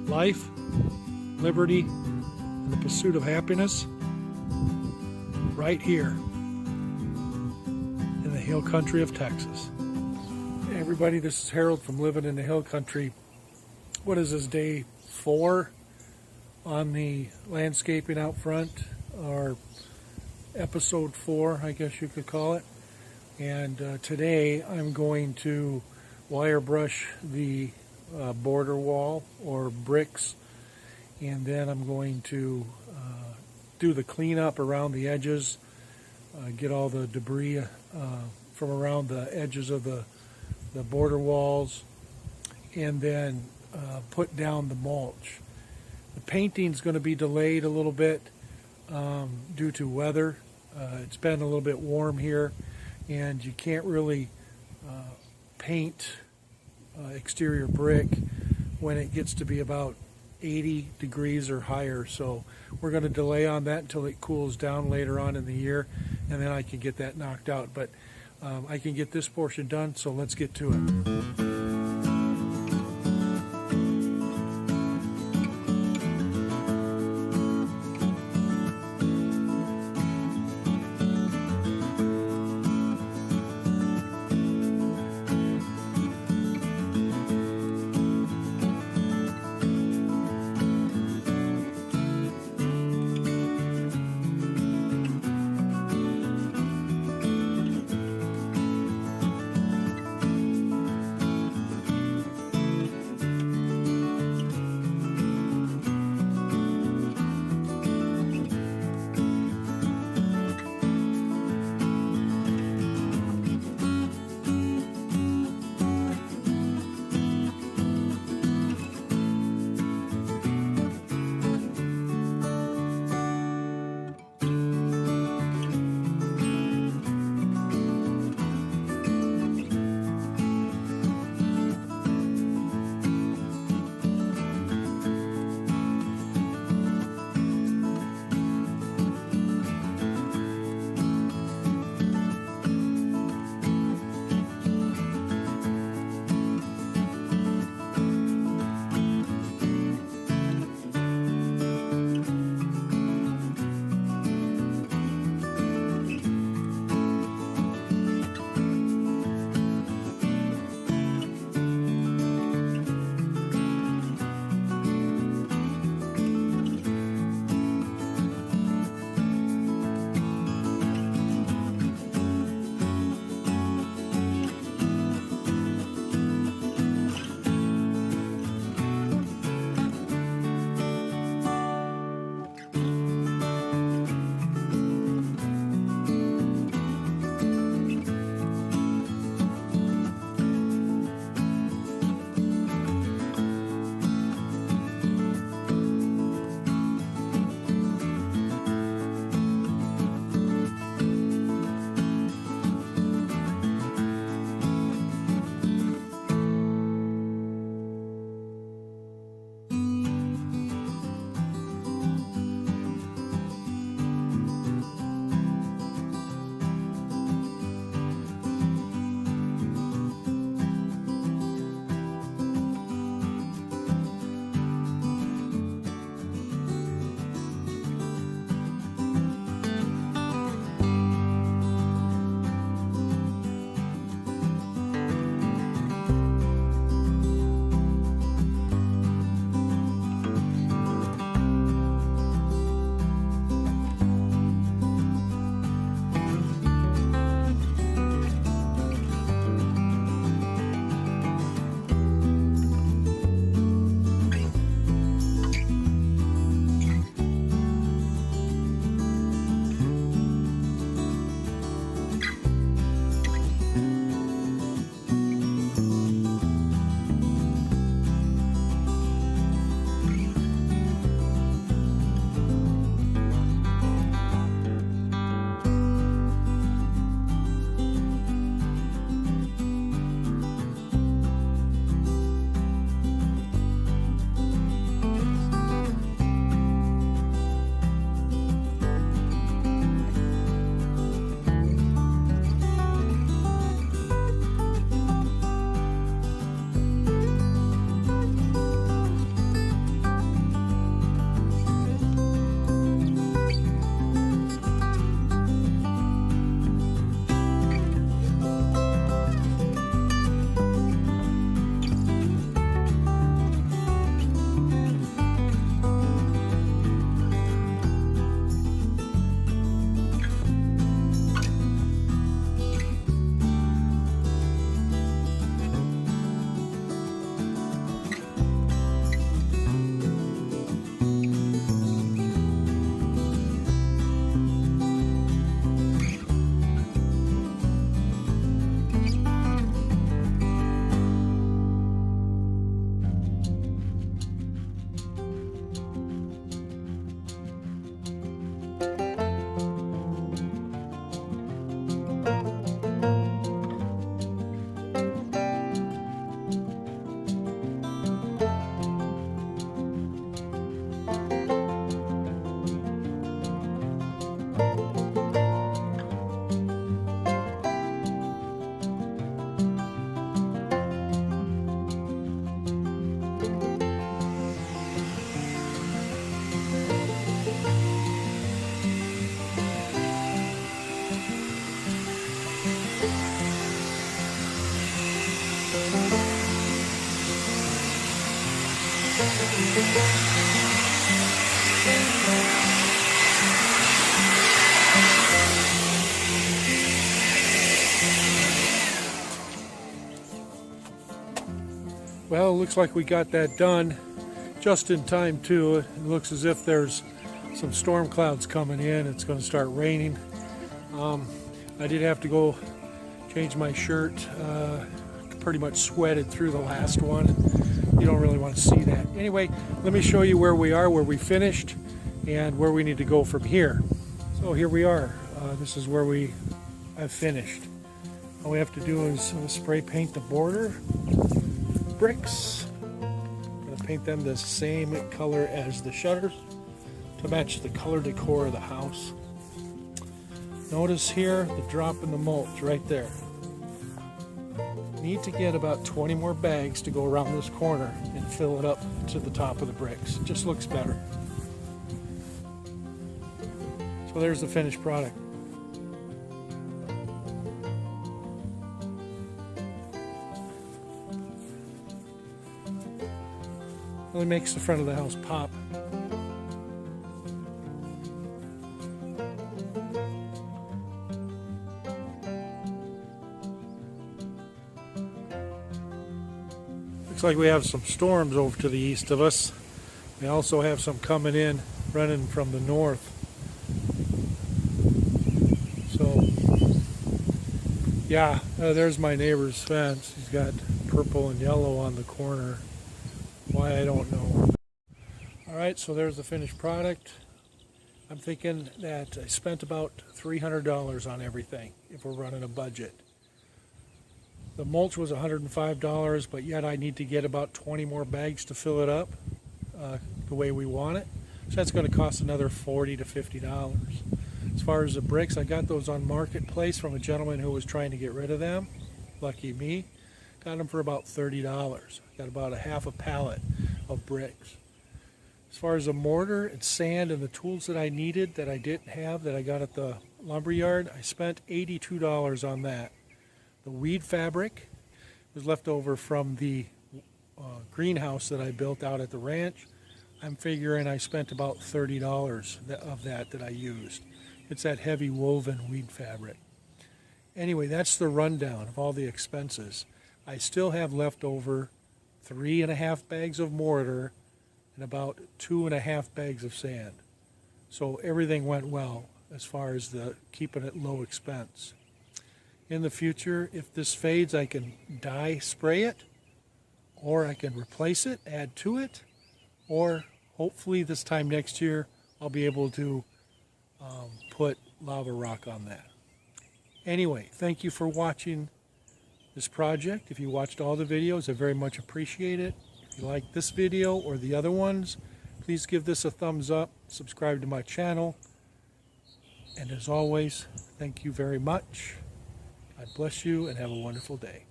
life, liberty, and the pursuit of happiness right here in the hill country of Texas. Hey everybody, this is Harold from Living in the Hill Country. What is this, day 4 on the landscaping out front, or episode 4, I guess you could call it. And today I'm going to wire brush the border wall or bricks, and then I'm going to do the cleanup around the edges, get all the debris from around the edges of the border walls, and then put down the mulch. The painting's going to be delayed a little bit due to weather. It's been a little bit warm here, and you can't really paint exterior brick when it gets to be about 80 degrees or higher. So we're going to delay on that until it cools down later on in the year, and then I can get that knocked out. But I can get this portion done, so let's get to it. Well, it looks like we got that done just in time too. It looks as if there's some storm clouds coming in. It's going to start raining. I did have to go change my shirt. Pretty much sweated through the last one. You don't really want to see that. Anyway, let me show you where we are, where we finished, and where we need to go from here. So here we are. This is where I've finished. All we have to do is spray paint the border bricks. I'm going to paint them the same color as the shutters to match the color decor of the house. Notice here the drop in the mulch right there. Need to get about 20 more bags to go around this corner and fill it up to the top of the bricks. It just looks better. So there's the finished product. Really makes the front of the house pop. Looks like we have some storms over to the east of us. We also have some coming in, running from the north. So, yeah, there's my neighbor's fence. He's got purple and yellow on the corner. Why, I don't know. Alright, so there's the finished product. I'm thinking that I spent about $300 on everything if we're running a budget. The mulch was $105, but yet I need to get about 20 more bags to fill it up the way we want it. So that's going to cost another $40 to $50. As far as the bricks, I got those on Marketplace from a gentleman who was trying to get rid of them. Lucky me. Got them for about $30. Got about a half a pallet of bricks. As far as the mortar and sand and the tools that I needed that I didn't have that I got at the lumber yard, I spent $82 on that. The weed fabric was left over from the greenhouse that I built out at the ranch. I'm figuring I spent about $30 of that I used. It's that heavy woven weed fabric. Anyway, that's the rundown of all the expenses. I still have left over 3.5 bags of mortar and about 2.5 bags of sand. So everything went well as far as the keeping it low expense. In the future, if this fades, I can dye spray it, or I can replace it, add to it, or hopefully this time next year I'll be able to put lava rock on that. Anyway, thank you for watching this project. If you watched all the videos, I very much appreciate it. If you like this video or the other ones, please give this a thumbs up, subscribe to my channel, and as always, thank you very much. God bless you and have a wonderful day.